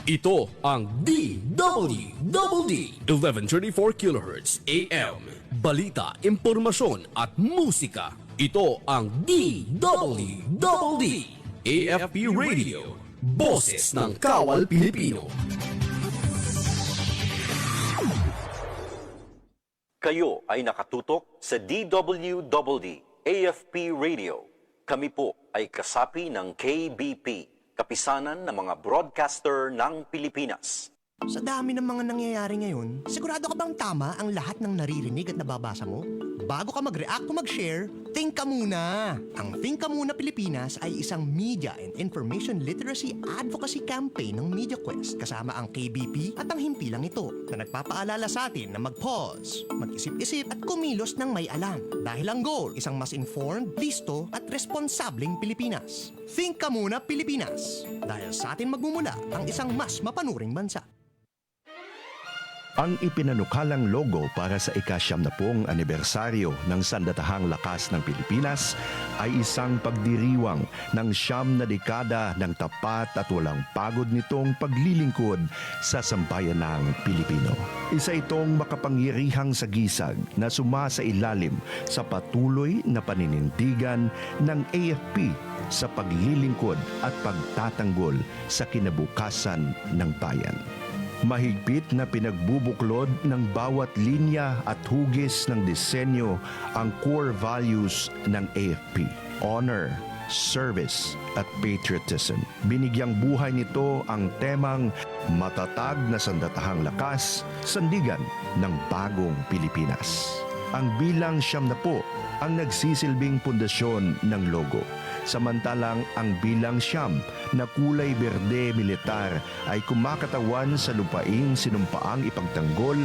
Ito ang DWDD 1134 kHz AM. Balita, impormasyon at musika. Ito ang DWDD AFP Radio. Boses ng Kawal Pilipino. Kayo ay nakatutok sa DWDD AFP Radio. Kami po ay kasapi ng KBP, kapisanan ng mga broadcaster ng Pilipinas. Sa dami ng mga nangyayari ngayon, sigurado ka bang tama ang lahat ng naririnig at nababasa mo? Bago ka mag-react o mag-share, think ka muna! Ang Think Ka Muna Pilipinas ay isang media and information literacy advocacy campaign ng MediaQuest kasama ang KBP at ang himpilang ito na nagpapaalala sa atin na mag-pause, mag-isip-isip at kumilos ng may alam. Dahil ang goal, isang mas informed, listo at responsableng Pilipinas. Think Ka Muna Pilipinas! Dahil sa atin magmumula ang isang mas mapanuring bansa. Ang ipinanukalang logo para sa ika-70 anibersaryo ng Sandatahang Lakas ng Pilipinas ay isang pagdiriwang ng 9 na dekada ng tapat at walang pagod nitong paglilingkod sa sambayan ng Pilipino. Isa itong makapangyarihang sagisag na sumasailalim sa patuloy na paninindigan ng AFP sa paglilingkod at pagtatanggol sa kinabukasan ng bayan. Mahigpit na pinagbubuklod ng bawat linya at hugis ng disenyo ang core values ng AFP: honor, service at patriotism. Binigyang buhay nito ang temang matatag na sandatahang lakas, sandigan ng bagong Pilipinas. Ang bilang 70 ang nagsisilbing pundasyon ng logo. Samantalang ang bilang 9 na kulay berde militar ay kumakatawan sa lupaing sinumpaang ipagtanggol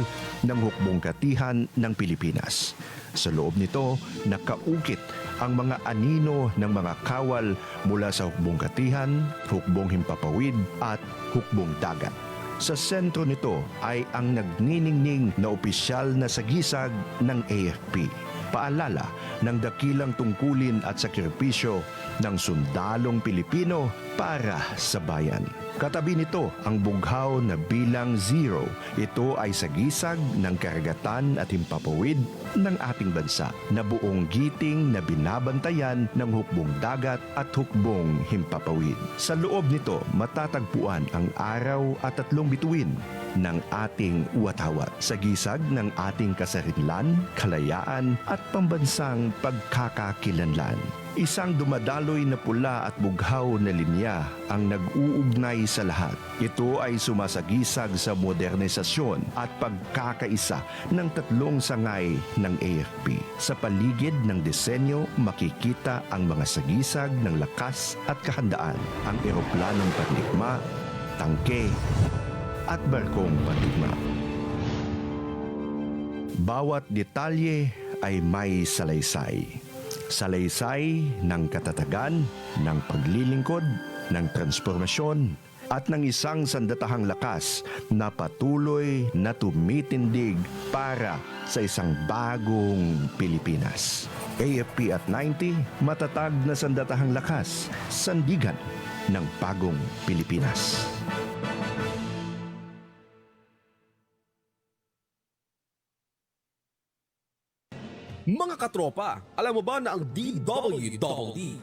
ng hukbong katihan ng Pilipinas. Sa loob nito, nakaukit ang mga anino ng mga kawal mula sa hukbong katihan, hukbong himpapawid at hukbong dagat. Sa sentro nito ay ang nagniningning na opisyal na sagisag ng AFP. Paalala ng dakilang tungkulin at sakripisyo ng sundalong Pilipino para sa bayan. Katabi nito ang bughaw na bilang 0. Ito ay sagisag ng karagatan at himpapawid ng ating bansa na buong giting na binabantayan ng hukbong dagat at hukbong himpapawid. Sa loob nito matatagpuan ang araw at 3 bituin ng ating watawat, sagisag ng ating kasarinlan, kalayaan at pambansang pagkakakilanlan. Isang dumadaloy na pula at bughaw na linya ang nag-uugnay sa lahat. Ito ay sumasagisag sa modernisasyon at pagkakaisa ng 3 sangay ng AFP. Sa paligid ng disenyo, makikita ang mga sagisag ng lakas at kahandaan, ang eroplanong pandigma, tangke, at barkong pandigma. Bawat detalye ay may salaysay. Salaysay ng katatagan, ng paglilingkod, ng transformasyon, at ng isang sandatahang lakas na patuloy na tumitindig para sa isang bagong Pilipinas. AFP at 90, matatag na sandatahang lakas, sandigan ng bagong Pilipinas. Mga katropa, alam mo ba na ang DWDD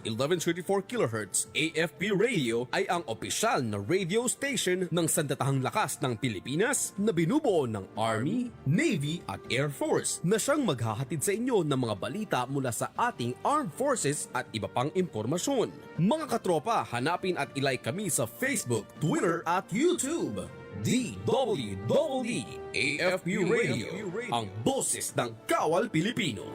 1134 kHz AFP Radio ay ang opisyal na radio station ng Sandatahang Lakas ng Pilipinas na binubuo ng Army, Navy at Air Force na siyang maghahatid sa inyo ng mga balita mula sa ating Armed Forces at iba pang impormasyon. Mga katropa, hanapin at ilike kami sa Facebook, Twitter at YouTube. DWDD AFP Radio, ang boses ng Kawal Pilipino.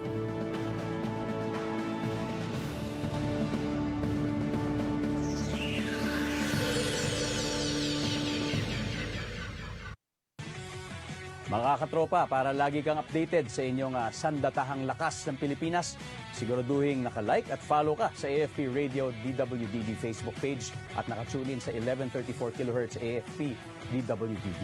Mga katropa, para lagi kang updated sa inyong sandatahang lakas ng Pilipinas, siguraduhin naka-like at follow ka sa AFP Radio DWDD Facebook page at nakatune in sa 1134 kHz AFP DWDD.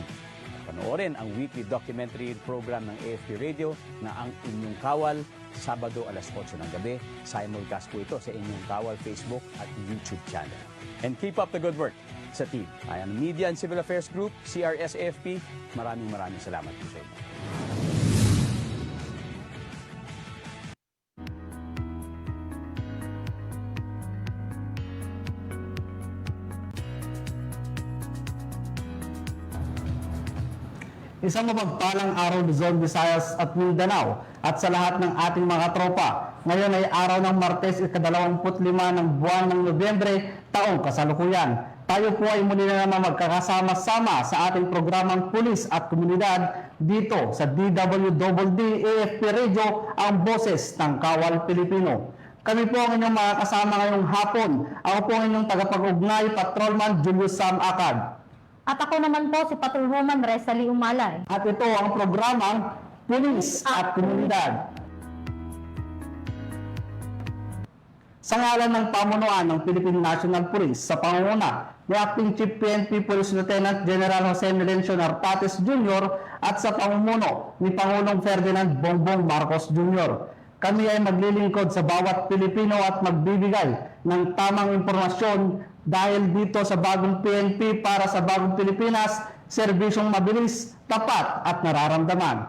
Panoorin ang weekly documentary program ng AFP Radio na Ang Inyong Kawal, Sabado alas 8 ng gabi. Simulcast po ito sa Inyong Kawal Facebook at YouTube channel. And keep up the good work sa team. I am Media and Civil Affairs Group, CRS-AFP. Maraming salamat po sa inyo. Isang mapagpalang araw Luzon, Visayas at Mindanao at sa lahat ng ating mga tropa. Ngayon ay araw ng Martes, ika-25 ng buwan ng Nobyembre, taong kasalukuyan. Tayo po ay muli na naman magkakasama-sama sa ating programang Pulis at Komunidad dito sa DWDD AFP Radio, ang boses ng Kawal Pilipino. Kami po ang inyong mga kasama ngayong hapon. Ako po ang inyong tagapag-ugnay, Patrolman Julius Sam Acad. At ako naman po si Patrolwoman Resalie Umalay. At ito ang programang Pulis at Komunidad. Sa ngalan ng pamunuan ng Philippine National Police sa pangunguna ni Acting Chief PNP Police Lieutenant General Jose Melencio Nartates Jr. at sa pamumuno ni Pangulong Ferdinand Bongbong Marcos Jr. Kami ay maglilingkod sa bawat Pilipino at magbibigay ng tamang impormasyon dahil dito sa bagong PNP para sa bagong Pilipinas, serbisyong mabilis, tapat at nararamdaman.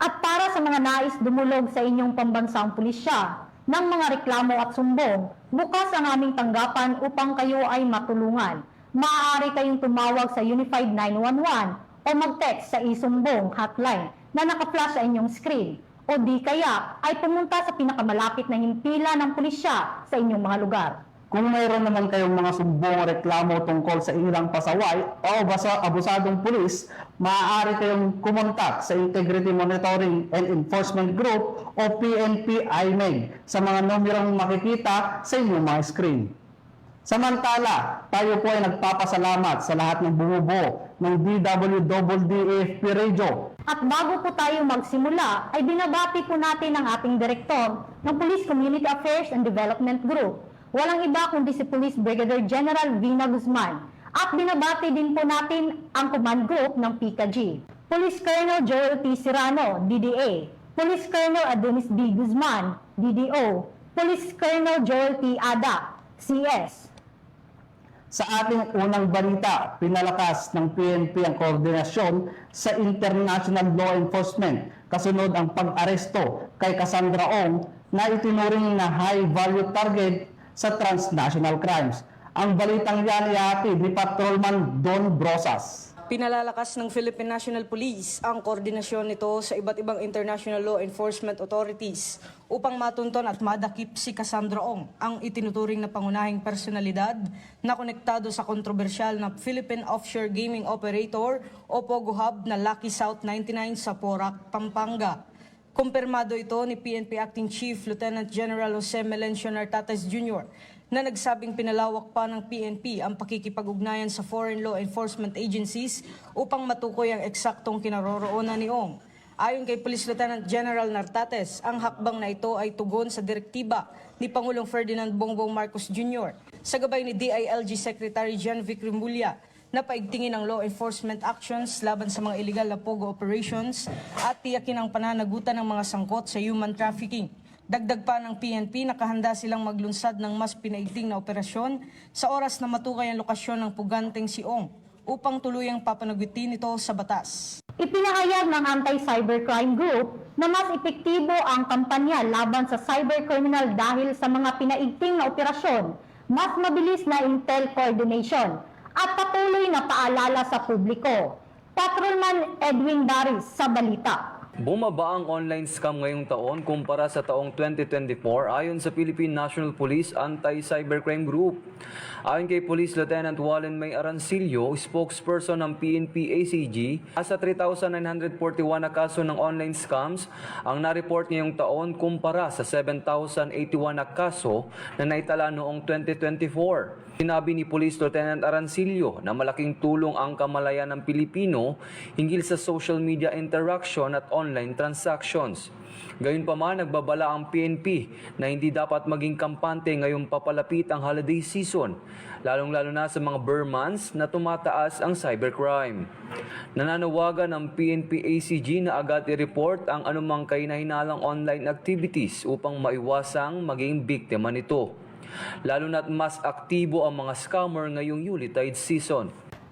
At para sa mga nais dumulog sa inyong pambansang pulisya ng mga reklamo at sumbong, bukas ang aming tanggapan upang kayo ay matulungan. Maaari kayong tumawag sa Unified 911 o mag-text sa isumbong hotline na naka-flash sa inyong screen. O di kaya ay pumunta sa pinakamalapit na himpilan ng pulisya sa inyong mga lugar. Kung mayroon naman kayong mga sumbong o reklamo tungkol sa inyong pasaway o abusadong pulis, maaari kayong kumontak sa Integrity Monitoring and Enforcement Group o PNP IMEG sa mga numerong makikita sa inyong mga screen. Samantala, tayo po ay nagpapasalamat sa lahat ng bumubuo ng DWDD AFP Radio. At bago po tayo magsimula, ay binabati po natin ang ating direktor ng Police Community Affairs and Development Group. Walang iba kundi si Police Brigadier General Vina Guzman. At binabati din po natin ang command group ng PICAG. Police Colonel Joel T. Serrano, DDA. Police Colonel Adonis D. Guzman, DDO. Police Colonel Joel T. Ada, CS. Sa ating unang balita, pinalakas ng PNP ang koordinasyon sa international law enforcement kasunod ang pag-aresto kay Cassandra Ong na itinuring na high-value target sa transnational crimes. Ang balitang yan ihatid ni Patrolman Don Brosas. Pinalalakas ng Philippine National Police ang koordinasyon nito sa iba't ibang international law enforcement authorities upang matunton at madakip si Cassandra Ong, ang itinuturing na pangunahing personalidad na konektado sa kontrobersyal na Philippine Offshore Gaming Operator o POGO Hub na Lucky South 99 sa Porac, Pampanga. Kumpirmado ito ni PNP Acting Chief Lieutenant General Jose Melencio Nartates Jr. na nagsabing pinalawak pa ng PNP ang pakikipag-ugnayan sa foreign law enforcement agencies upang matukoy ang eksaktong kinaroroonan ni Ong. Ayon kay Police Lieutenant General Nartates, ang hakbang na ito ay tugon sa direktiba ni Pangulong Ferdinand Bongbong Marcos Jr. sa gabay ni DILG Secretary John Vic Rimulya na paigtingin ang law enforcement actions laban sa mga illegal na POGO operations at tiyakin ang pananagutan ng mga sangkot sa human trafficking. Dagdag pa ng PNP, nakahanda silang maglunsad ng mas pinaigting na operasyon sa oras na matukay ang lokasyon ng puganteng si Ong upang tuluyang papanagutin ito sa batas. Ipinahayag ng Anti-Cybercrime Group na mas epektibo ang kampanya laban sa cybercriminal dahil sa mga pinaigting na operasyon, mas mabilis na intel coordination, at patuloy na paalala sa publiko. Patrolman Edwin Daris sa balita. Bumaba ang online scam ngayong taon kumpara sa taong 2024 ayon sa Philippine National Police Anti-Cybercrime Group. Ayon kay Police Lieutenant Wallen May Arancillo, spokesperson ng PNP ACG, asa 3,941 na kaso ng online scams ang na-report ngayong taon kumpara sa 7,081 na kaso na naitala noong 2024. Sinabi ni Police Lieutenant Arancilio na malaking tulong ang kamalayan ng Pilipino hinggil sa social media interaction at online transactions. Gayunpaman, nagbabala ang PNP na hindi dapat maging kampante ngayong papalapit ang holiday season, lalong-lalo na sa mga bare months na tumataas ang cybercrime. Nananawagan ng PNP ACG na agad i-report ang anumang kahinahinalang online activities upang maiwasang maging biktima nito. Lalo na't mas aktibo ang mga scammer ngayong Yuletide season.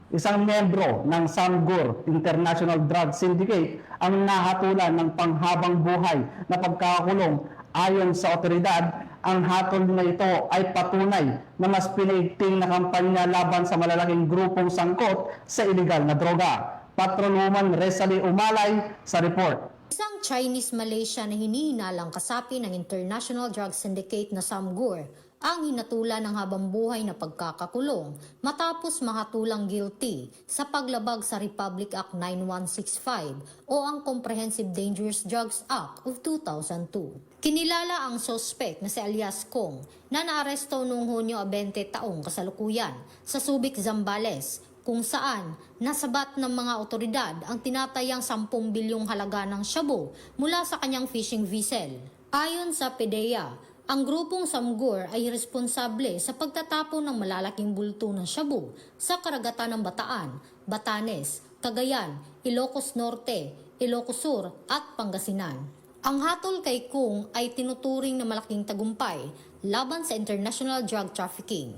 Isang miyembro ng Samgur International Drug Syndicate ang nahatulan ng panghabang buhay na pagkakakulong. Ayon sa otoridad, ang hatol na ito ay patunay na mas pinaigting na kampanya laban sa malalaking grupong sangkot sa iligal na droga. Patrolwoman Resali Umalay sa report. Isang Chinese-Malaysia na hinihinalang kasapi ng International Drug Syndicate na Samgur ang hinatulan ng habang buhay na pagkakakulong matapos mahatulang guilty sa paglabag sa Republic Act 9165 o ang Comprehensive Dangerous Drugs Act of 2002. Kinilala ang suspect na si alias Kong na naaresto noong Hunyo 20 taong kasalukuyan sa Subic, Zambales, kung saan nasabat ng mga otoridad ang tinatayang 10 bilyong halaga ng shabu mula sa kanyang fishing vessel. Ayon sa PDEA, ang grupong Samgur ay responsable sa pagtatapon ng malalaking bulto ng shabu sa karagatan ng Bataan, Batanes, Cagayan, Ilocos Norte, Ilocos Sur at Pangasinan. Ang hatol kay Kung ay tinuturing na malaking tagumpay laban sa international drug trafficking.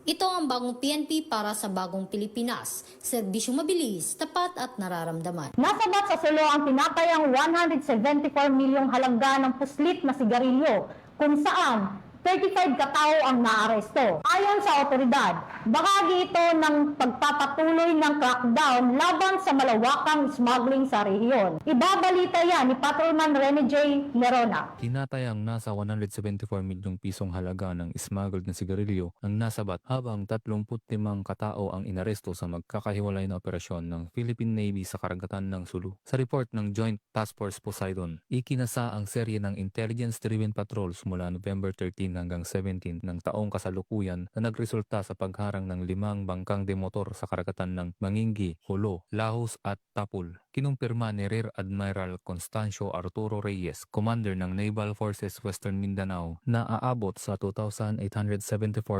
Ito ang bagong PNP para sa bagong Pilipinas, serbisyong mabilis, tapat at nararamdaman. Nasabat sa Sulu ang tinatayang 174 milyong halaga ng puslit na sigarilyo, kung saan 35 katao ang naaresto. Ayon sa otoridad, bahagi ito ng pagpapatuloy ng crackdown laban sa malawakang smuggling sa rehiyon. Ibabalita yan ni Patrolman Rene J. Lerona. Tinatayang nasa 174 milyong pisong halaga ng smuggled na sigarilyo ang nasabat habang 35 katao ang inaresto sa magkakahiwalay na operasyon ng Philippine Navy sa karagatan ng Sulu. Sa report ng Joint Task Force Poseidon, ikinasa ang serye ng intelligence-driven patrols mula November 13 hanggang 17 ng taong kasalukuyan na nagresulta sa pagharang ng 5 bangkang demotor sa karagatan ng Mangingi, Jolo, Lahos at Tapul. Kinumpirma ni Rear Admiral Constancio Arturo Reyes, Commander ng Naval Forces Western Mindanao, na aabot sa 2,874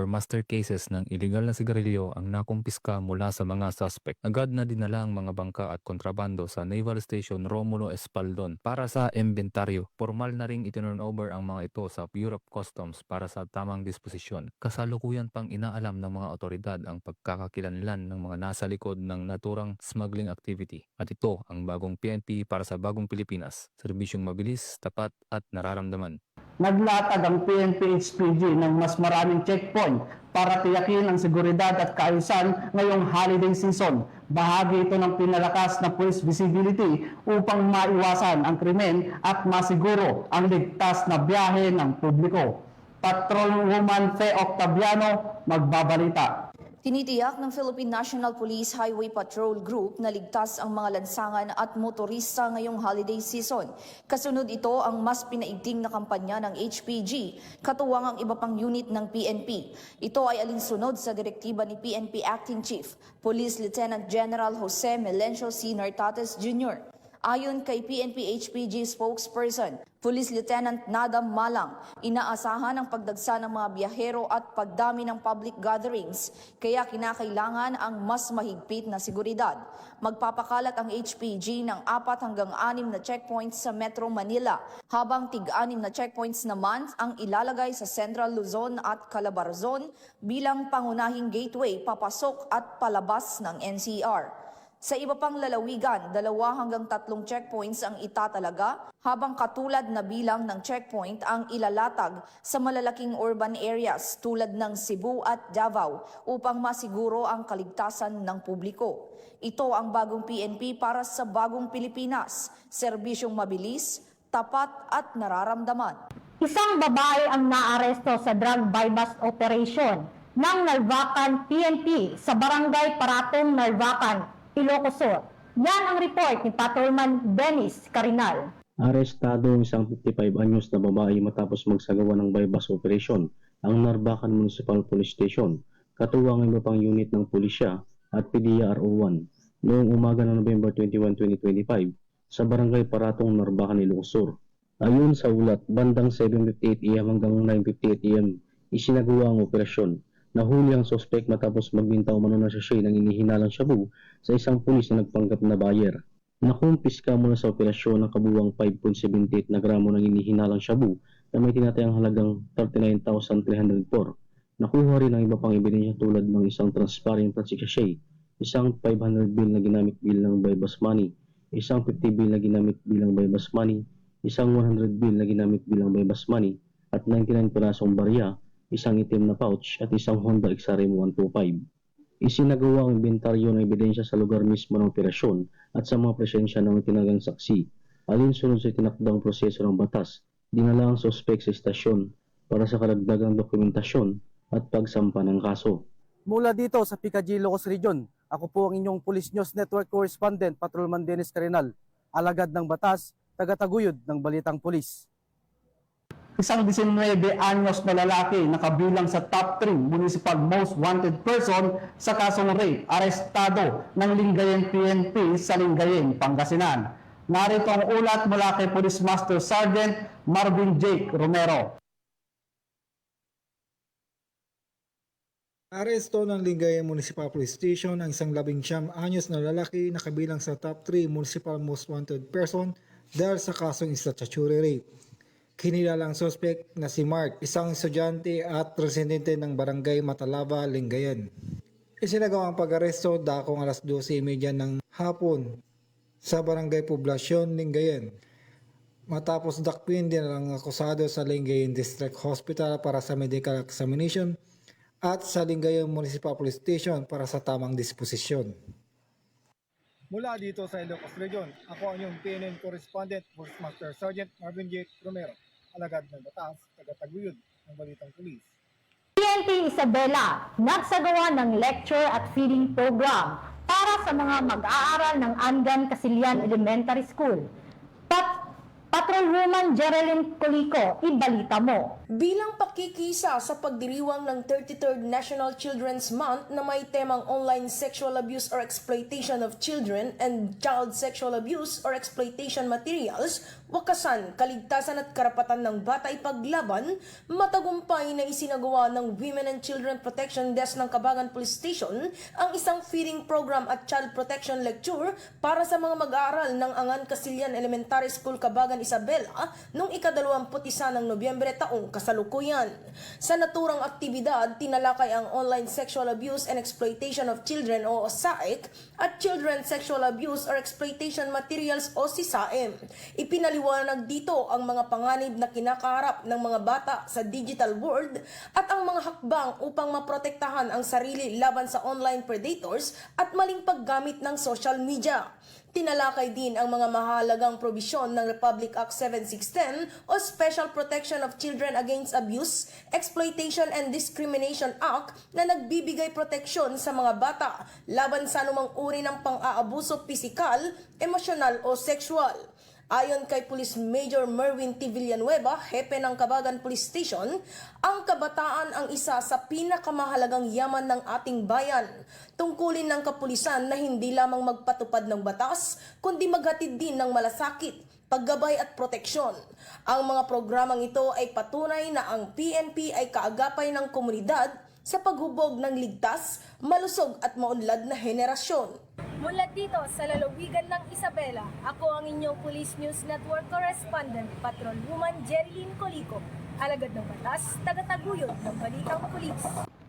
master cases ng iligal na sigarilyo ang nakumpiska mula sa mga suspect. Agad na dinala ang mga bangka at kontrabando sa Naval Station Romulo Espaldon para sa inventaryo. Formal na ring itinurn over ang mga ito sa Bureau of Customs para sa tamang disposisyon. Kasalukuyan pang inaalam ng mga otoridad ang pagkakakilanlan ng mga nasa likod ng naturang smuggling activity. At ito ang bagong PNP para sa bagong Pilipinas, serbisyong mabilis, tapat at nararamdaman. Naglatag ang PNP-HPG ng mas maraming checkpoint para tiyakin ang seguridad at kaayusan ngayong holiday season. Bahagi ito ng pinalakas na police visibility upang maiwasan ang krimen at masiguro ang ligtas na biyahe ng publiko. Patrolwoman Fe Octaviano, magbabalita. Tinitiyak ng Philippine National Police Highway Patrol Group na ligtas ang mga lansangan at motorista ngayong holiday season. Kasunod ito ang mas pinaigting na kampanya ng HPG, katuwang ang iba pang unit ng PNP. Ito ay alinsunod sa direktiba ni PNP Acting Chief, Police Lieutenant General Jose Melencio C. Nartates Jr. Ayon kay PNP-HPG spokesperson, Police Lieutenant Nadam Malang, inaasahan ang pagdagsa ng mga biyahero at pagdami ng public gatherings, kaya kinakailangan ang mas mahigpit na seguridad. Magpapakalat ang HPG ng 4 hanggang 6 na checkpoints sa Metro Manila, habang tig-6 na checkpoints naman ang ilalagay sa Central Luzon at Calabarzon bilang pangunahing gateway papasok at palabas ng NCR. Sa iba pang lalawigan, 2 hanggang 3 checkpoints ang itatalaga, habang katulad na bilang ng checkpoint ang ilalatag sa malalaking urban areas tulad ng Cebu at Davao upang masiguro ang kaligtasan ng publiko. Ito ang bagong PNP para sa bagong Pilipinas, serbisyong mabilis, tapat at nararamdaman. Isang babae ang naaresto sa drug buy-bust operation ng Narvacan PNP sa Barangay Paratong, Narvacan, Ilocos Sur. Yan ang report ni Patrolman Dennis Carinal. Arestado ang isang 55 anyos na babae matapos magsagawa ng buy-bust operation ang Narvacan Municipal Police Station katuwang ang iba pang unit ng pulisya at PDEA RO1 noong umaga ng November 21, 2025 sa Barangay Paratong, Narbacan, Ilocos Sur. Ayon sa ulat, bandang 7:58 AM hanggang 9:58 AM isinagawa ang operasyon. Nahuli ang suspect matapos magbintaw umano ng sachet ng inihinalang shabu sa isang pulis na nagpanggap na buyer. Nakumpiska muna sa operasyon ng kabuuang 5.78 na gramo ng inihinalang shabu na may tinatayang halagang 39,304. Nakuha rin ang iba pang ebidensya tulad ng isang transparent plastic sachet, isang 500 bill na ginamit bilang buy-bus money, isang 50 bill na ginamit bilang buy-bus money, isang 100 bill na ginamit bilang buy-bus money, at 99 pirasong barya, isang itim na pouch at isang Honda XRM 125. Isinagawa ang inventaryo ng ebidensya sa lugar mismo ng operasyon at sa mga presensya ng tinagang saksi. Alinsunod sa tinakdang proseso ng batas, dinala ang suspect sa istasyon para sa karagdagang dokumentasyon at pagsampa ng kaso. Mula dito sa PKG Ilocos Region, ako po ang inyong Police News Network Correspondent, Patrolman Dennis Carinal, alagad ng batas, tagataguyod ng Balitang Pulis. Isang 19 anyos na lalaki na kabilang sa top 3 municipal most wanted person sa kasong rape, arestado ng Lingayen PNP sa Lingayen, Pangasinan. Narito ang ulat mula kay Police Master Sergeant Marvin Jake Romero. Aresto ng Lingayen Municipal Police Station ang isang 19 anyos na lalaki na kabilang sa top 3 municipal most wanted person dahil sa kasong statutory rape. Kinilala ang suspect na si Mark, isang estudyante at residente ng Barangay Matalaba, Lingayen. Isinagawa ang pag-aresto dakong alas 12:30 ng hapon sa Barangay Poblasyon, Lingayen. Matapos dakwin din ang akusado sa Lingayen District Hospital para sa medical examination at sa Lingayen Municipal Police Station para sa tamang disposisyon. Mula dito sa Ilocos Region, ako ang iyong PNN Correspondent, Police Master Sergeant Marvin J. Romero, alagad ng batas, tagataguyod ng Balitang Pulis. PNP Isabela nagsagawa ng lecture at feeding program para sa mga mag-aaral ng Angan Casilian Elementary School. Patrolwoman Jerilyn Colico, ibalita mo. Bilang pakikisa sa pagdiriwang ng 33rd National Children's Month na may temang online sexual abuse or exploitation of children and child sexual abuse or exploitation materials, wakasan, kaligtasan at karapatan ng bata ipaglaban, matagumpay na isinagawa ng Women and Children Protection Desk ng Cabagan Police Station ang isang feeding program at child protection lecture para sa mga mag-aaral ng Angan Casilian Elementary School, Cabagan, Isabela noong ika-21 ng Nobyembre taong kasalukuyan. Sa naturang aktibidad, tinalakay ang online sexual abuse and exploitation of children o SAEC at children sexual abuse or exploitation materials o SISAEM. Ipinaliwanag dito ang mga panganib na kinakaharap ng mga bata sa digital world at ang mga hakbang upang maprotektahan ang sarili laban sa online predators at maling paggamit ng social media. Tinalakay din ang mga mahalagang probisyon ng Republic Act 7610 o Special Protection of Children Against Abuse, Exploitation and Discrimination Act na nagbibigay proteksyon sa mga bata laban sa anumang uri ng pang-aabuso pisikal, emosyonal o sexual. Ayon kay Police Major Merwin T. Villanueva, hepe ng Cabagan Police Station, ang kabataan ang isa sa pinakamahalagang yaman ng ating bayan. Tungkulin ng kapulisan na hindi lamang magpatupad ng batas, kundi maghatid din ng malasakit, paggabay at proteksyon. Ang mga programang ito ay patunay na ang PNP ay kaagapay ng komunidad sa paghubog ng ligtas, malusog at maunlad na henerasyon. Mula dito sa lalawigan ng Isabela, ako ang inyong Police News Network Correspondent, Patrolwoman Jerilyn Colico, alagad ng batas, tagataguyod ng Balitang Pulis.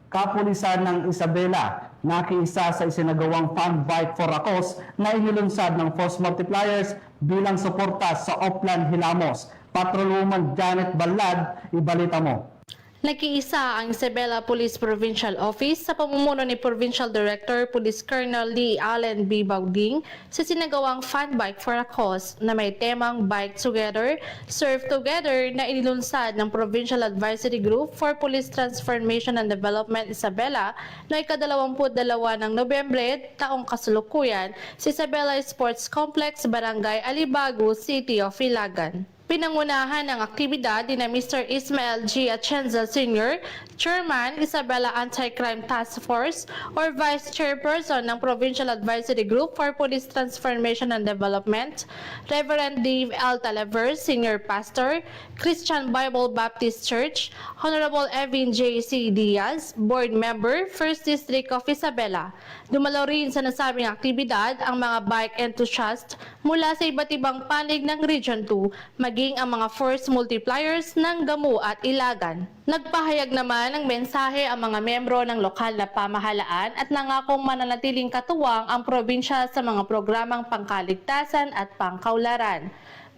Kapulisan ng Isabela, nakiisa sa isinagawang Fund Bike for a Cause na inilunsad ng Force Multipliers bilang suporta sa Oplan Hilamos. Patrolwoman Janet Balad, ibalita mo. Nakiisa ang Isabela Police Provincial Office sa pamumuno ni Provincial Director Police Colonel Lee Allen B. Baugding sa sinagawang Fun Bike for a Cause na may temang Bike Together, Serve Together na inilunsad ng Provincial Advisory Group for Police Transformation and Development Isabela na ika-22 ng Nobyembre taong kasalukuyan sa Isabela Sports Complex, Barangay Alibago, City of Ilagan. Pinangunahan ng aktibidad ni Mr. Ismael G. Atienza Sr., Chairman, Isabela Anti-Crime Task Force or Vice Chairperson ng Provincial Advisory Group for Police Transformation and Development, Reverend Dave L. Talaver, Senior Pastor, Christian Bible Baptist Church, Honorable Evin J. C. Diaz, Board Member, 1st District of Isabela. Dumalo rin sa nasabing aktibidad ang mga bike enthusiasts mula sa iba't ibang panig ng Region 2, maging ang mga force multipliers ng Gamu at Ilagan. Nagpahayag naman ng mensahe ang mga membro ng lokal na pamahalaan at nangakong mananatiling katuwang ang probinsya sa mga programang pangkaligtasan at pangkaularan.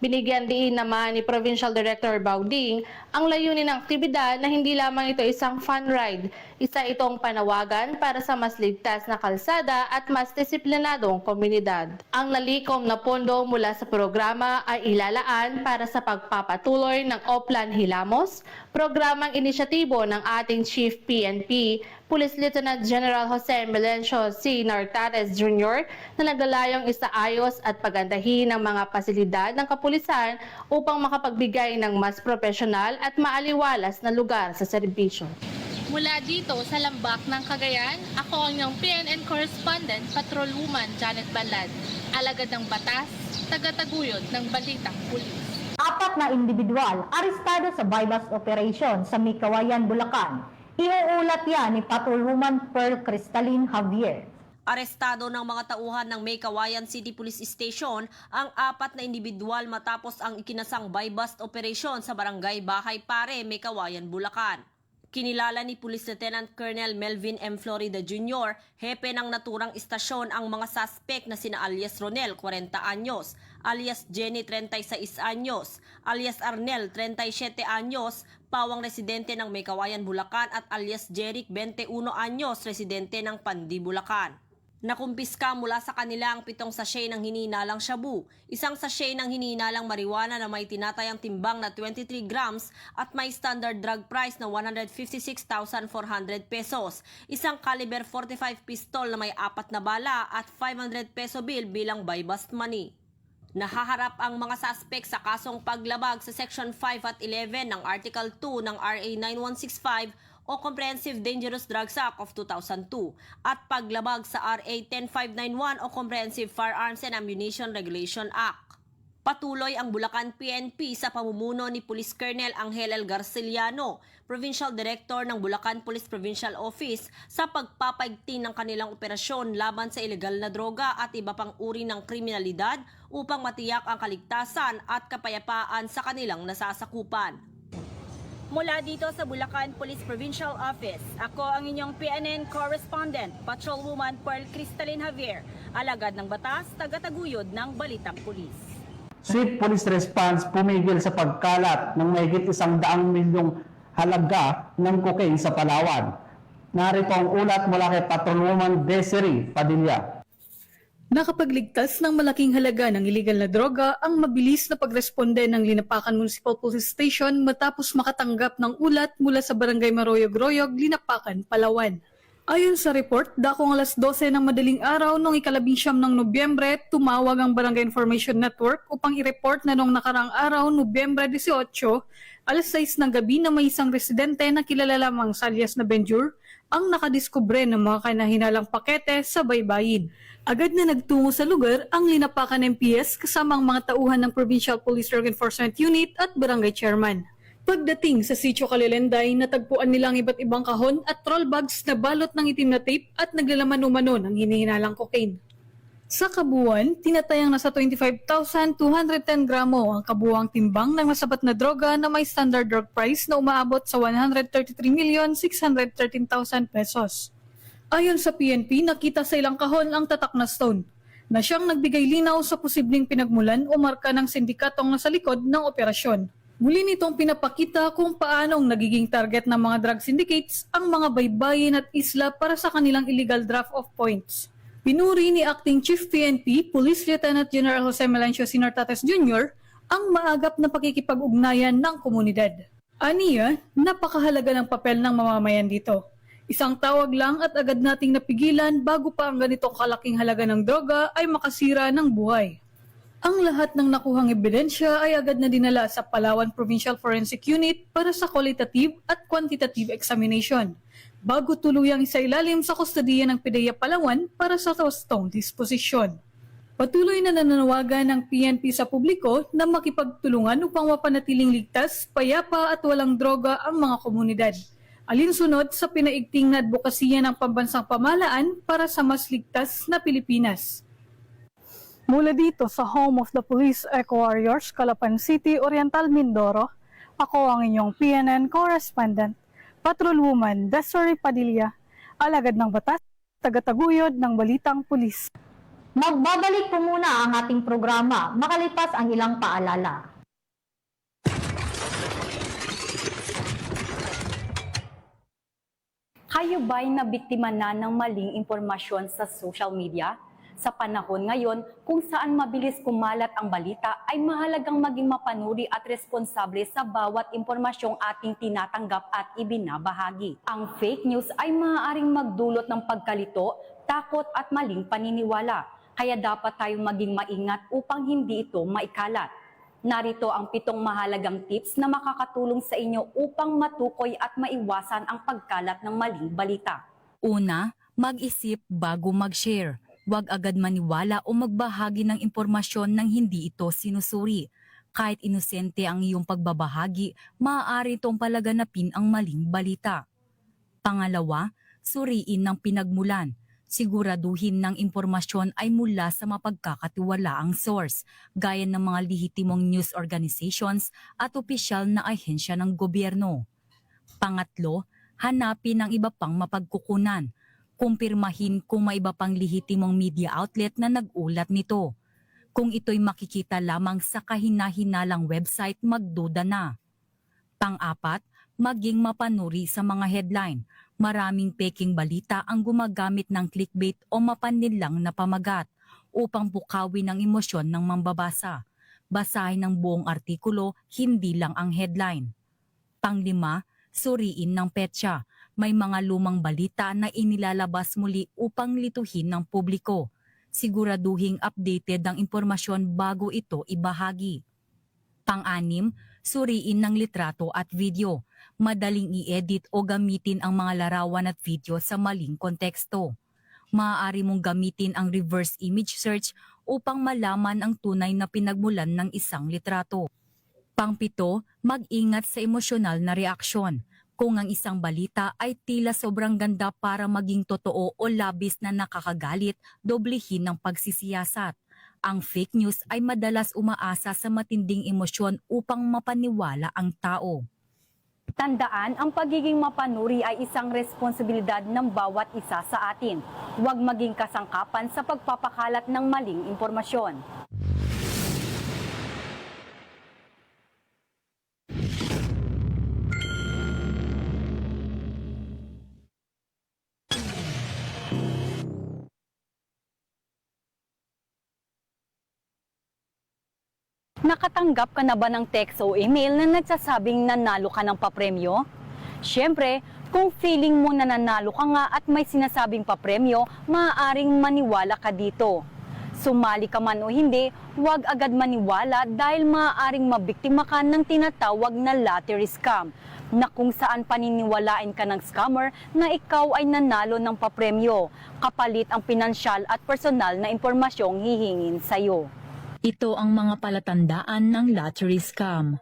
Binigyan diin naman ni Provincial Director Baugding ang layunin ng aktibidad na hindi lamang ito isang fun ride. Isa itong panawagan para sa mas ligtas na kalsada at mas disiplinadong komunidad. Ang nalikom na pondo mula sa programa ay ilalaan para sa pagpapatuloy ng Oplan Hilamos, programang inisyatibo ng ating Chief PNP, Police Lieutenant General Jose Melencio C. Nartares Jr. na naglalayong isaayos at pagandahin ang mga pasilidad ng kapulisan upang makapagbigay ng mas profesional at maaliwalas na lugar sa serbisyo. Mula dito sa Lambak ng Cagayan, ako ang inyong PNN correspondent, Patrolwoman Janet Balad, alagad ng batas, tagataguyod ng Balitang Pulis. 4 na individual arestado sa bypass operation sa Mikawayan, Bulacan. Iuulat yan ni Patrolwoman Pearl Cristalline Javier. Arestado ng mga tauhan ng May Kawayan City Police Station ang 4 na individual matapos ang ikinasang buy-bust operation sa barangay Bahay Pare, May Kawayan, Bulacan. Kinilala ni Police Lieutenant Colonel Melvin M. Florida Jr., hepe ng naturang istasyon ang mga suspect na sina alias Ronel, 40 anyos, alias Jenny, 36 anyos, alias Arnel, 37 anyos, pawang residente ng May Kawayan, Bulacan at alias Jeric, 21 anyos, residente ng Pandi, Bulacan. Nakumpiska mula sa kanila ang 7 sachet ng hinihinalang shabu, 1 sachet ng hinihinalang marijuana na may tinatayang timbang na 23 grams at may standard drug price na 156,400 pesos, 1 caliber 45 pistol na may 4 na bala at 500 peso bill bilang buy-bust money. Nahaharap ang mga suspect sa kasong paglabag sa Section 5 at 11 ng Article 2 ng RA 9165 o Comprehensive Dangerous Drugs Act of 2002 at paglabag sa RA 10591 o Comprehensive Firearms and Ammunition Regulation Act. Patuloy ang Bulacan PNP sa pamumuno ni Police Colonel Angel L. Garciliano, Provincial Director ng Bulacan Police Provincial Office, sa pagpapaigting ng kanilang operasyon laban sa ilegal na droga at iba pang uri ng kriminalidad upang matiyak ang kaligtasan at kapayapaan sa kanilang nasasakupan. Mula dito sa Bulacan Police Provincial Office, ako ang inyong PNN Correspondent, Patrolwoman Pearl Cristalline Javier, alagad ng batas, tagataguyod ng Balitang Pulis. Swift Police Response pumigil sa pagkalat ng mahigit 100 milyong halaga ng cocaine sa Palawan. Narito ang ulat mula kay Patrolwoman Desiree Padilla. Nakapagligtas ng malaking halaga ng iligal na droga ang mabilis na pagresponde ng Linapacan Municipal Police Station matapos makatanggap ng ulat mula sa Barangay Maroyog-Royog, Linapacan, Palawan. Ayon sa report, dakong alas 12 ng madaling araw noong 19 ng Nobyembre, tumawag ang Barangay Information Network upang i-report na noong nakarang araw, Nobyembre 18, alas 6 ng gabi na may isang residente na kilala lamang sa alias na Benjur ang nakadiskubre ng mga kanahinalang pakete sa baybayin. Agad na nagtungo sa lugar ang Linapacan MPS kasama ang mga tauhan ng Provincial Police Drug Enforcement Unit at Barangay Chairman. Pagdating sa Sitio Kalilenday, natagpuan nilang iba't ibang kahon at troll bags na balot ng itim na tape at naglalaman-umano ng hinihinalang cocaine. Sa kabuuan, tinatayang nasa 25,210 gramo ang kabuuang timbang ng masapat na droga na may standard drug price na umaabot sa 133,613,000 pesos. Ayon sa PNP, nakita sa ilang kahon ang tatak na stone na siyang nagbigay linaw sa posibleng pinagmulan o marka ng sindikatong nasa likod ng operasyon. Muli nitong pinapakita kung paanong nagiging target ng mga drug syndicates ang mga baybayin at isla para sa kanilang illegal draft of points. Pinuri ni Acting Chief PNP, Police Lieutenant General Jose Melencio C. Nartates Jr. ang maagap na pakikipag-ugnayan ng komunidad. Aniya, napakahalaga ng papel ng mamamayan dito. Isang tawag lang at agad nating napigilan bago pa ang ganitong kalaking halaga ng droga ay makasira ng buhay. Ang lahat ng nakuhang ebidensya ay agad na dinala sa Palawan Provincial Forensic Unit para sa qualitative at quantitative examination, bago tuluyang isailalim sa kustodiya ng PIDEA Palawan para sa wastong disposisyon. Patuloy na nananawagan ng PNP sa publiko na makipagtulungan upang mapanatiling ligtas, payapa at walang droga ang mga komunidad. Alinsunod sa pinaigting na advokasya ng pambansang pamahalaan para sa mas ligtas na Pilipinas. Mula dito sa Home of the Police Eco-Warriors, Calapan City, Oriental Mindoro, ako ang inyong PNN correspondent, Patrolwoman Desiree Padilla, alagad ng batas, tagataguyod ng Balitang Pulis. Magbabalik po muna ang ating programa makalipas ang ilang paalala. Kayo ba'y nabiktima na ng maling impormasyon sa social media? Sa panahon ngayon, kung saan mabilis kumalat ang balita, ay mahalagang maging mapanuri at responsable sa bawat impormasyong ating tinatanggap at ibinabahagi. Ang fake news ay maaaring magdulot ng pagkalito, takot at maling paniniwala. Kaya dapat tayong maging maingat upang hindi ito maikalat. Narito ang 7 mahalagang tips na makakatulong sa inyo upang matukoy at maiwasan ang pagkalat ng maling balita. Una, mag-isip bago mag-share. Huwag agad maniwala o magbahagi ng impormasyon nang hindi ito sinusuri. Kahit inosente ang iyong pagbabahagi, maaari itong palaganapin ang maling balita. Pangalawa, suriin ng pinagmulan. Siguraduhin ng impormasyon ay mula sa mapagkakatiwalaang source, gaya ng mga lehitimong news organizations at opisyal na ahensya ng gobyerno. Pangatlo, hanapin ang iba pang mapagkukunan. Kumpirmahin kung may iba pang lehitimong media outlet na nag-ulat nito. Kung ito'y makikita lamang sa kahina-hinalang website, magduda na. Pang-apat, maging mapanuri sa mga headline. Maraming peking balita ang gumagamit ng clickbait o mapanlinlang na pamagat upang bukawin ang emosyon ng mambabasa. Basahin ang buong artikulo, hindi lang ang headline. Panglima, suriin ng petsa. May mga lumang balita na inilalabas muli upang lituhin ng publiko. Siguraduhing updated ang impormasyon bago ito ibahagi. Pang-anim, suriin ng litrato at video. Madaling i-edit o gamitin ang mga larawan at video sa maling konteksto. Maaari mong gamitin ang reverse image search upang malaman ang tunay na pinagmulan ng isang litrato. Pang-7, mag-ingat sa emosyonal na reaksyon. Kung ang isang balita ay tila sobrang ganda para maging totoo o labis na nakakagalit, doblehin ng pagsisiyasat. Ang fake news ay madalas umaasa sa matinding emosyon upang mapaniwala ang tao. Tandaan, ang pagiging mapanuri ay isang responsibilidad ng bawat isa sa atin. Huwag maging kasangkapan sa pagpapakalat ng maling impormasyon. Nakatanggap ka na ba ng text o email na nagsasabing nanalo ka ng papremyo? Siyempre, kung feeling mo na nanalo ka nga at may sinasabing papremyo, maaaring maniwala ka dito. Sumali ka man o hindi, huwag agad maniwala dahil maaaring mabiktima ka ng tinatawag na lottery scam, na kung saan paniniwalain ka ng scammer na ikaw ay nanalo ng papremyo, kapalit ang pinansyal at personal na impormasyong hihingin sa'yo. Ito ang mga palatandaan ng lottery scam.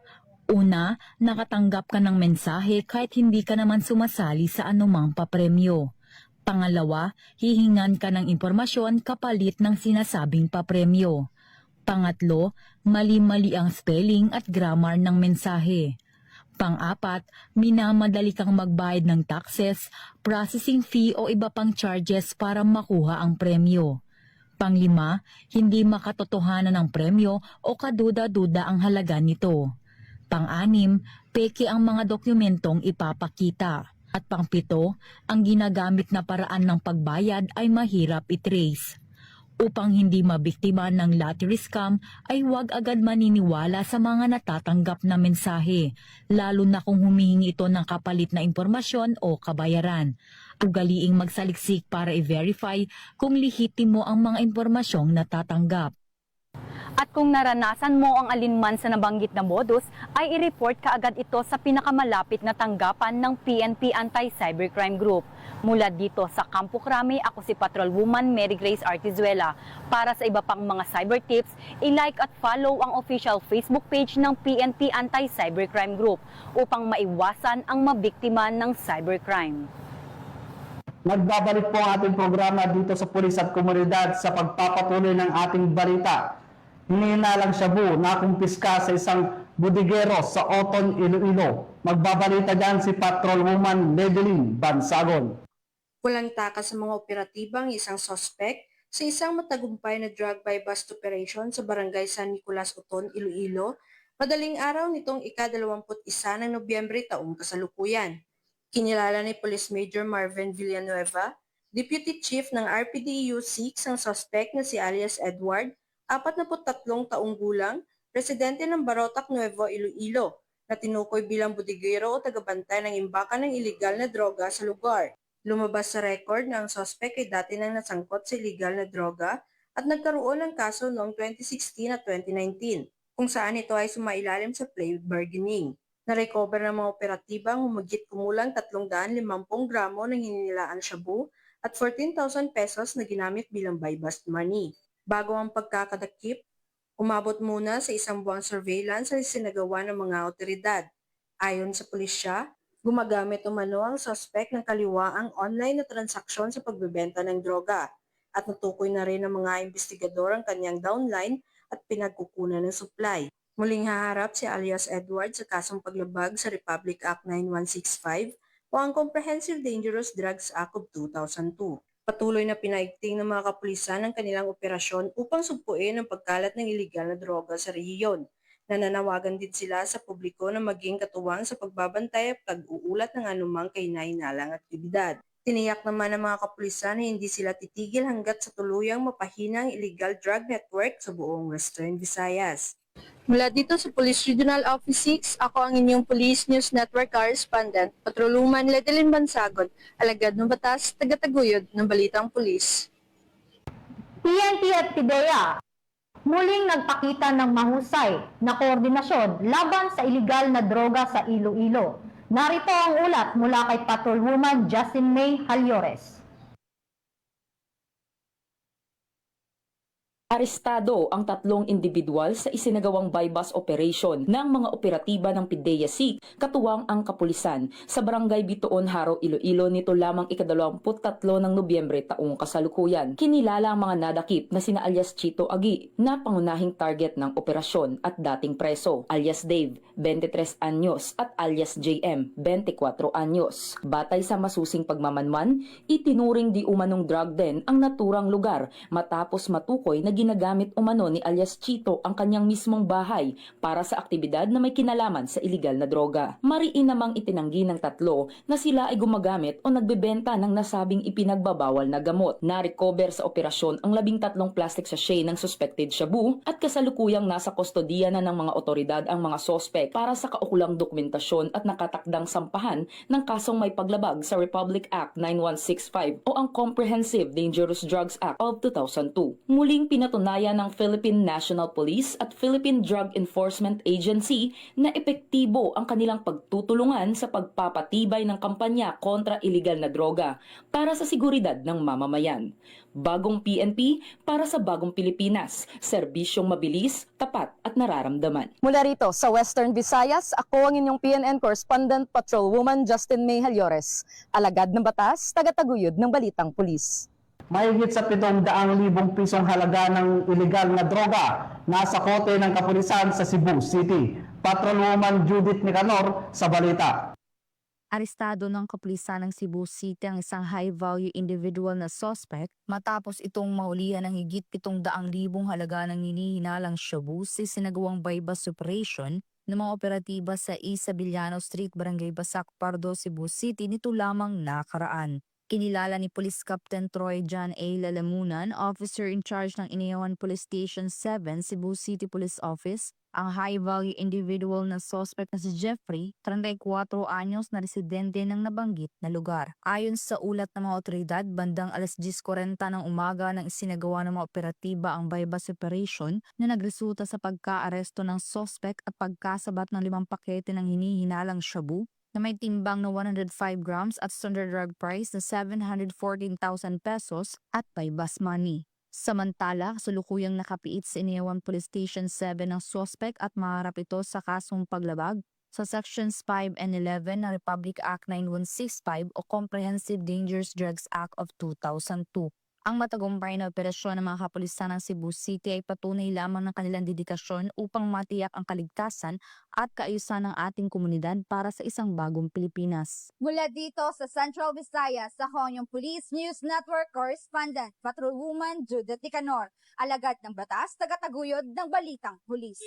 Una, nakatanggap ka ng mensahe kahit hindi ka naman sumasali sa anumang papremyo. Pangalawa, hihingan ka ng impormasyon kapalit ng sinasabing papremyo. Pangatlo, mali-mali ang spelling at grammar ng mensahe. Pang-apat, minamadali kang magbayad ng taxes, processing fee o iba pang charges para makuha ang premyo. Panglima, hindi makatotohanan ng premyo o kaduda-duda ang halaga nito. Pang-anim, peke ang mga dokumentong ipapakita. At pang-pito, ang ginagamit na paraan ng pagbayad ay mahirap i-trace. Upang hindi mabiktima ng lottery scam ay huwag agad maniniwala sa mga natatanggap na mensahe, lalo na kung humihingi ito ng kapalit na impormasyon o kabayaran. Ugaliing magsaliksik para i-verify kung lehitimo ang mga impormasyong natatanggap. At kung naranasan mo ang alinman sa nabanggit na modus, ay i-report kaagad ito sa pinakamalapit na tanggapan ng PNP Anti-Cybercrime Group. Mula dito sa Campo Crame, ako si Patrolwoman Mary Grace Artizuela. Para sa iba pang mga cyber tips, i-like at follow ang official Facebook page ng PNP Anti-Cybercrime Group upang maiwasan ang mabiktima ng cybercrime. Nagbabalik po ang ating programa dito sa Pulis at Komunidad sa pagpapatuloy ng ating balita. Hinihinalang shabu na kumpiska sa isang budigero sa Oton, Iloilo. Magbabalita dyan si Patrolwoman Ledeline Bansagon. Walang takas sa mga operatibang isang sospek sa isang matagumpay na drug buy bust operation sa barangay San Nicolas, Oton, Iloilo, madaling araw nitong ika-21 ng Nobyembre taong kasalukuyan. Kinilala ni Police Major Marvin Villanueva, Deputy Chief ng RPDEU 6 ang sospek na si alias Edward, 43 taong gulang, residente ng Barotac, Nuevo Iloilo, na tinukoy bilang budigero o tagabantay ng imbakan ng iligal na droga sa lugar. Lumabas sa record na ang sospek ay dati nang nasangkot sa iligal na droga at nagkaroon ng kaso noong 2016 at 2019, kung saan ito ay sumailalim sa plea bargaining. Na-recover ng mga operatibang humigit kumulang 350 gramo ng hininilaan shabu at 14,000 pesos na ginamit bilang buy bust money. Bago ang pagkakadakip, umabot muna sa isang buwang surveillance sa sinagawa ng mga otoridad. Ayon sa pulisya, gumagamit umano ang suspect ng kaliwaang online na transaksyon sa pagbebenta ng droga at natukoy na rin ng mga investigador ang kanyang downline at pinagkukunan ng supply. Muling haharap si alias Edward sa kasong paglabag sa Republic Act 9165 o ang Comprehensive Dangerous Drugs Act of 2002. Patuloy na pinaigting ng mga kapulisan ang kanilang operasyon upang sugpuin ang pagkalat ng iligal na droga sa rehiyon. Nananawagan din sila sa publiko na maging katuwang sa pagbabantay at pag-uulat ng anumang kahinahinalang aktibidad. Tiniyak naman ng mga kapulisan na hindi sila titigil hanggat sa tuluyang mapahina ang illegal drug network sa buong Western Visayas. Mula dito sa Police Regional Office 6, ako ang inyong Police News Network Correspondent, Patrolwoman Ledeline Bansagon, alagad ng batas, tagataguyod ng Balitang Pulis. PNP at PIDEA muling nagpakita ng mahusay na koordinasyon laban sa iligal na droga sa Iloilo. Narito ang ulat mula kay Patrolwoman Justin May Halyores. Arestado ang 3 individual sa isinagawang buy-bust operation ng mga operatiba ng PIDEA SIC katuwang ang kapulisan sa Barangay Bitoon, Haro, Iloilo nito lamang ika-23 ng Nobyembre taong kasalukuyan. Kinilala ang mga nadakip na sina alias Chito Agi na pangunahing target ng operasyon at dating preso, alias Dave, 23 anyos at alias JM, 24 anyos. Batay sa masusing pagmamanman, itinuring di umanong drug den ang naturang lugar matapos matukoy na ginagamit umano ni alias Chito ang kanyang mismong bahay para sa aktibidad na may kinalaman sa iligal na droga. Mariin namang itinanggi ng 3 na sila ay gumagamit o nagbebenta ng nasabing ipinagbabawal na gamot. Na-recover sa operasyon ang 13 plastic sachet ng suspected shabu at kasalukuyang nasa kustodiya na ng mga otoridad ang mga sospek para sa kaukulang dokumentasyon at nakatakdang sampahan ng kasong may paglabag sa Republic Act 9165 o ang Comprehensive Dangerous Drugs Act of 2002. Muling pinatunayan ng Philippine National Police at Philippine Drug Enforcement Agency na epektibo ang kanilang pagtutulungan sa pagpapatibay ng kampanya kontra iligal na droga para sa seguridad ng mamamayan. Bagong PNP para sa bagong Pilipinas, serbisyong mabilis, tapat at nararamdaman. Mula rito sa Western Visayas, ako ang inyong PNN Correspondent Patrolwoman Justin May Halyores, alagad ng batas, tagataguyod ng Balitang Pulis. Mahigit sa 700,000 pisong halaga ng iligal na droga nasa kote ng kapulisan sa Cebu City. Patrolwoman Judith Nicanor sa balita. Arestado ng kapulisan ng Cebu City ang isang high-value individual na suspect matapos itong mahulihan ng higit 700,000 halaga ng hinihinalang shabu sa sinagawang buy-bust operation ng mga operatiba sa Isabellano Street, Barangay Basac, Pardo, Cebu City nito lamang nakaraan. Kinilala ni Police Captain Troy John A. Lalamunan, officer in charge ng Inayawan Police Station 7, Cebu City Police Office, ang high-value individual na suspect na si Jeffrey, 34 anyos na residente ng nabanggit na lugar. Ayon sa ulat ng mga otoridad, bandang alas 10:40 ng umaga nang isinagawa ng mga operatiba ang bypass operation na nagresulta sa pagka-aresto ng suspect at pagkasabat ng 5 pakete ng hinihinalang shabu na may timbang na 105 grams at standard drug price na 714,000 pesos at bypass money. Samantala, kasulukuyang nakapiit sa Inayawan Police Station 7 ng suspect at maharap ito sa kasong paglabag sa Sections 5 and 11 ng Republic Act 9165 o Comprehensive Dangerous Drugs Act of 2002. Ang matagumpay na operasyon ng mga kapulisan ng Cebu City ay patunay lamang ng kanilang dedikasyon upang matiyak ang kaligtasan at kaayusan ng ating komunidad para sa isang bagong Pilipinas. Mula dito sa Central Visayas, ako ang iyong Police News Network Correspondent, Patrolwoman Judith Nicanor, alagad ng batas, tagataguyod ng balitang pulis.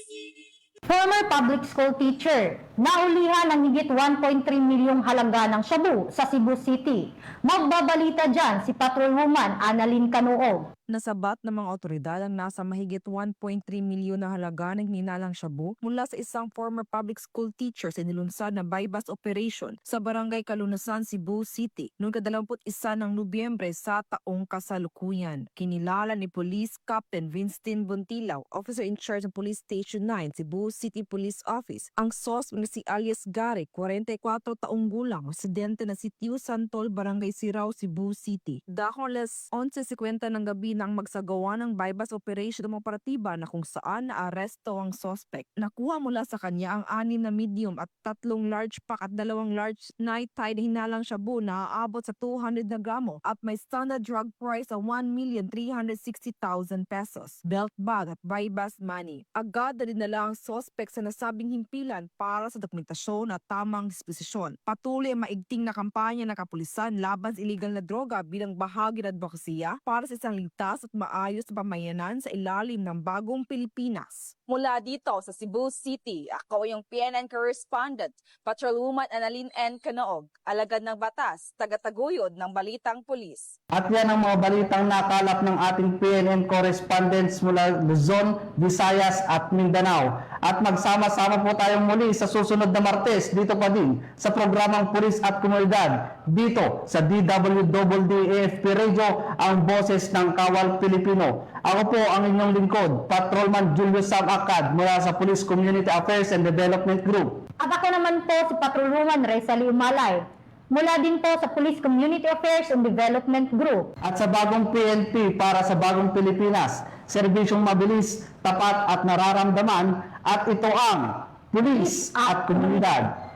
Former public school teacher, naulihan ng higit 1.3 milyong halaga ng shabu sa Cebu City. Magbabalita dyan si Patrolwoman Annalyn Canuog. Nasabat ng mga otoridad ang nasa mahigit 1.3 milyon na halaga ng hinalang shabu mula sa isang former public school teacher sa nilunsad na bypass operation sa Barangay Kalunasan, Cebu City noong 21 ng Nobyembre sa taong kasalukuyan. Kinilala ni Police Captain Vincent Buntilaw, officer in charge ng Police Station 9, Cebu City Police Office, ang suspect na si alias Gary, 44 taong gulang, residente na si Tio Santol, Barangay Sirao, Cebu City. Dakong alas 11:50 ng gabi nang magsagawa ng bypass operation ng operatiba na kung saan naaresto ang suspect. Nakuha mula sa kanya ang 6 na medium at 3 large pack at 2 large night-tied hinalang shabu na aabot sa 200 na gramo at may standard drug price sa 1,360,000 pesos, belt bag at bypass money. Agad na dinala ang suspect sa nasabing himpilan para sa dokumentasyon at tamang disposisyon. Patuloy ang maigting na kampanya ng kapulisan laban sa illegal na droga bilang bahagi ng advokasya para sa isang ligtas at maayos na pamayanan sa ilalim ng bagong Pilipinas. Mula dito sa Cebu City, ako yung PNN Correspondent, Patrolwoman Annalyn N. Canoog, alagad ng batas, tagataguyod ng balitang pulis. At yan ang mga balitang nakalap ng ating PNN correspondents mula Luzon, Visayas at Mindanao. At magsama-sama po tayong muli sa susunod na Martes dito pa din sa programang Pulis at Komunidad dito sa DWDD AFP Radio, ang boses ng Kawal Pilipino. Ako po ang inyong lingkod, Patrolman Julius Sam Acad mula sa Police Community Affairs and Development Group. At ako naman po si Patrolwoman Rezalie Umalay, mula din po sa Police Community Affairs and Development Group. At sa bagong PNP para sa bagong Pilipinas, serbisyong mabilis, tapat at nararamdaman, at ito ang Pulis at Komunidad.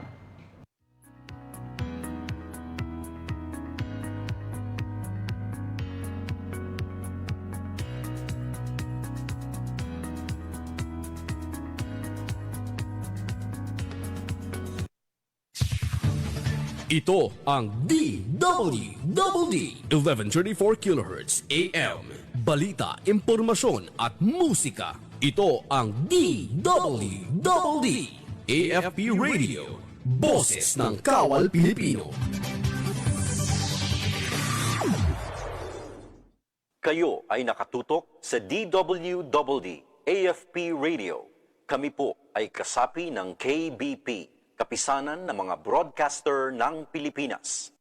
Ito ang DWDD 1134 kHz AM. Balita, impormasyon at musika. Ito ang DWDD AFP Radio. Boses ng Kawal Pilipino. Kayo ay nakatutok sa DWDD AFP Radio. Kami po ay kasapi ng KBP, Kapisanan ng mga Broadcaster ng Pilipinas.